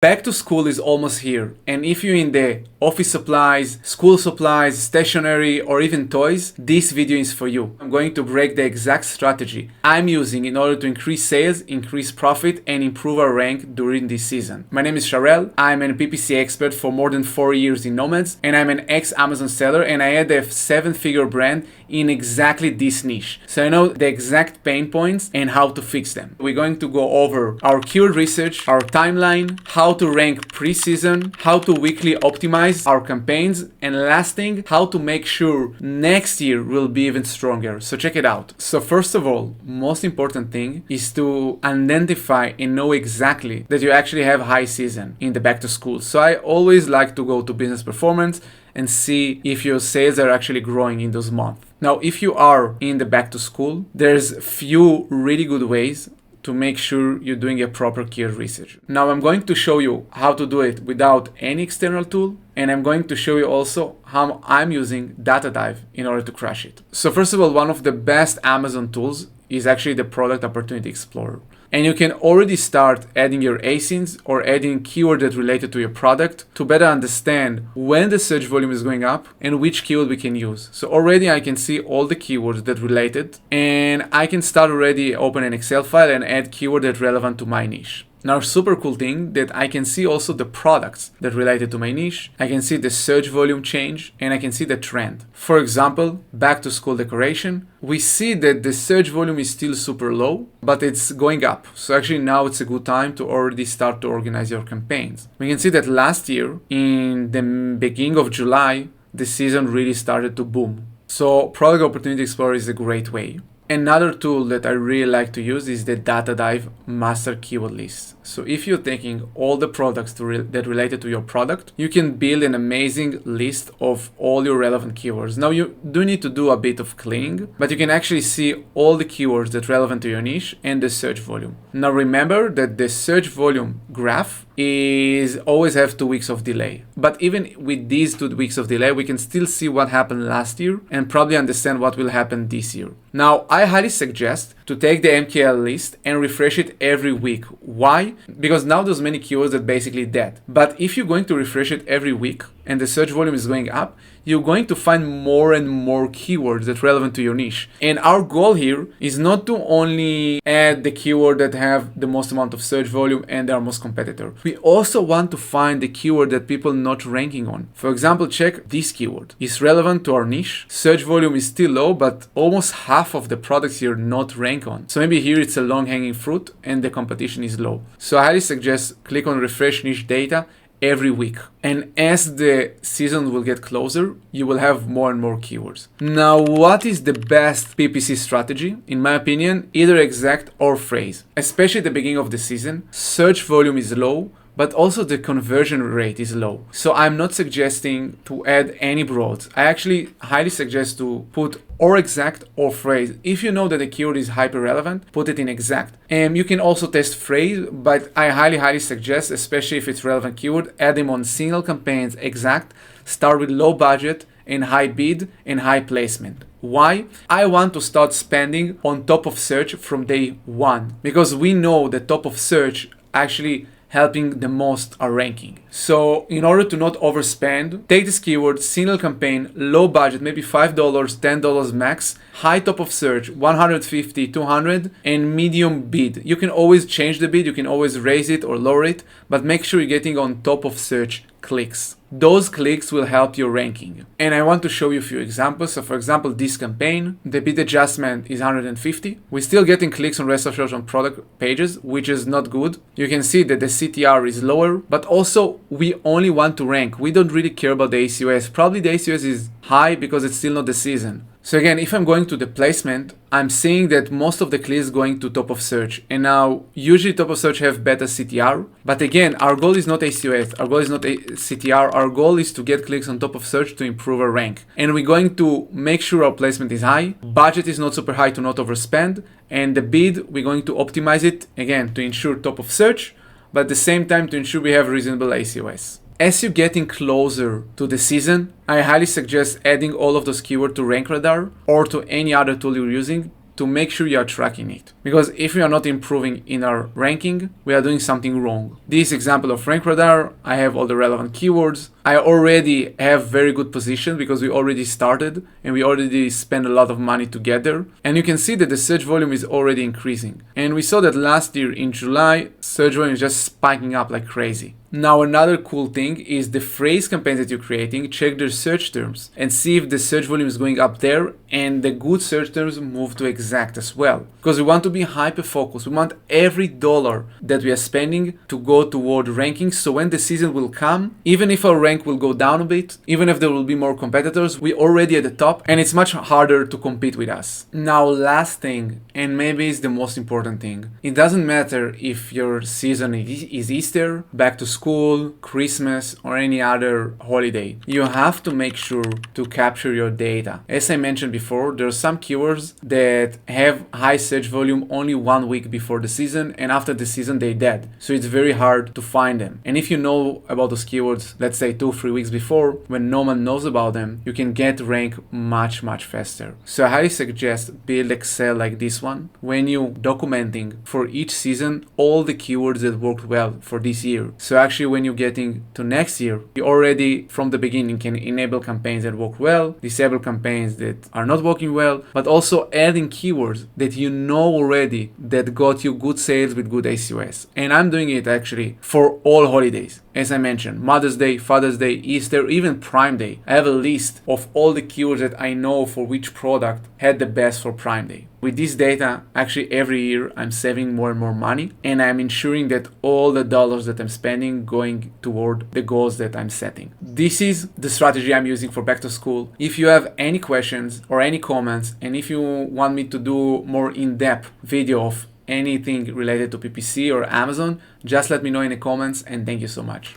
Back to school is almost here, and if you're in the office supplies, school supplies, stationery, or even toys, this video is for you. I'm going to break the exact strategy I'm using in order to increase sales, increase profit, and improve our rank during this season. My name is Sharel. I'm an PPC expert for more than 4 years in Nomads, and I'm an ex-Amazon seller, and I had a 7-figure brand in exactly this niche. So I know the exact pain points and how to fix them. We're going to go over our keyword research, our timeline, how to rank pre-season, how to weekly optimize our campaigns, and last thing, how to make sure next year will be even stronger. So check it out. So first of all, most important thing is to identify and know exactly that you actually have high season in the back to school. So I always like to go to business performance and see if your sales are actually growing in those months. Now, if you are in the back to school, there's few really good ways to make sure you're doing a proper keyword research. Now I'm going to show you how to do it without any external tool, and I'm going to show you also how I'm using Data Dive in order to crush it. So first of all, one of the best Amazon tools is actually the Product Opportunity Explorer. And you can already start adding your ASINs or adding keywords that related to your product to better understand when the search volume is going up and which keyword we can use. So already I can see all the keywords that related, and I can start already open an Excel file and add keyword that relevant to my niche. Now, super cool thing that I can see also the products that related to my niche. I can see the search volume change and I can see the trend. For example, back to school decoration, we see that the search volume is still super low, but it's going up. So actually now it's a good time to already start to organize your campaigns. We can see that last year in the beginning of July, the season really started to boom. So Product Opportunity Explorer is a great way. Another tool that I really like to use is the Data Dive Master Keyword List. So if you're taking all the products that related to your product, you can build an amazing list of all your relevant keywords. Now you do need to do a bit of cleaning, but you can actually see all the keywords that relevant to your niche and the search volume. Now remember that the search volume graph is always have 2 weeks of delay. But even with these 2 weeks of delay, we can still see what happened last year and probably understand what will happen this year. Now, I highly suggest to take the MQL list and refresh it every week. Why? Because now there's many keywords that basically dead. But if you're going to refresh it every week and the search volume is going up, you're going to find more and more keywords that relevant to your niche. And our goal here is not to only add the keyword that have the most amount of search volume and are most competitor. We also want to find the keyword that people not ranking on. For example, check this keyword. It's relevant to our niche. Search volume is still low, but almost half of the products here not rank on. So maybe here it's a long hanging fruit and the competition is low. So I highly suggest click on refresh niche data every week. And as the season will get closer, you will have more and more keywords. Now, what is the best PPC strategy? In my opinion, either exact or phrase. Especially at the beginning of the season, search volume is low, but also the conversion rate is low. So I'm not suggesting to add any broads. I actually highly suggest to put or exact or phrase. If you know that the keyword is hyper relevant, put it in exact. And you can also test phrase, but I highly suggest, especially if it's relevant keyword, add them on single campaigns exact, start with low budget and high bid and high placement. Why? I want to start spending on top of search from day one, because we know the top of search actually helping the most our ranking. So in order to not overspend, take this keyword, single campaign, low budget, maybe $5, $10 max, high top of search, 150, 200, and medium bid. You can always change the bid, you can always raise it or lower it, but make sure you're getting on top of search clicks. Those clicks will help your ranking. And I want to show you a few examples. So for example, this campaign, the bid adjustment is 150. We're still getting clicks on rest of search on product pages, which is not good. You can see that the CTR is lower, but also we only want to rank. We don't really care about the ACOS. Probably the ACOS is high because it's still not the season. So again, if I'm going to the placement, I'm seeing that most of the clicks going to top of search. And now usually top of search have better CTR. But again, our goal is not ACOS. Our goal is not CTR. Our goal is to get clicks on top of search to improve our rank. And we're going to make sure our placement is high. Budget is not super high to not overspend. And the bid, we're going to optimize it again to ensure top of search, but at the same time to ensure we have reasonable ACOS. As you're getting closer to the season, I highly suggest adding all of those keywords to Rank Radar or to any other tool you're using to make sure you are tracking it. Because if we are not improving in our ranking, we are doing something wrong. This example of Rank Radar, I have all the relevant keywords. I already have very good position because we already started and we already spent a lot of money together. And you can see that the search volume is already increasing. And we saw that last year in July, search volume is just spiking up like crazy. Now, another cool thing is the phrase campaigns that you're creating, check their search terms and see if the search volume is going up there and the good search terms move to exact as well. Because we want to be hyper focused. We want every dollar that we are spending to go toward rankings. So when the season will come, even if our rank will go down a bit, even if there will be more competitors, we're already at the top and it's much harder to compete with us. Now, last thing, and maybe it's the most important thing, it doesn't matter if your season is Easter, back to school, Christmas, or any other holiday. You have to make sure to capture your data. As I mentioned before, there are some keywords that have high search volume only 1 week before the season, and after the season they're dead. So it's very hard to find them. And if you know about those keywords, let's say 2-3 weeks before, when no one knows about them, you can get rank much faster. So I highly suggest build Excel like this one when you documenting for each season all the keywords that worked well for this year. So actually when you're getting to next year, you already from the beginning can enable campaigns that work well, disable campaigns that are not working well, but also adding keywords that you know already that got you good sales with good ACOS. And I'm doing it actually for all holidays. As I mentioned, Mother's Day, Father's Day, Easter, even Prime Day. I have a list of all the keywords that I know for which product had the best for Prime Day. With this data, actually every year I'm saving more and more money and I'm ensuring that all the dollars that I'm spending going toward the goals that I'm setting. This is the strategy I'm using for back to school. If you have any questions or any comments, and if you want me to do more in-depth video of anything related to PPC or Amazon, just let me know in the comments, and thank you so much.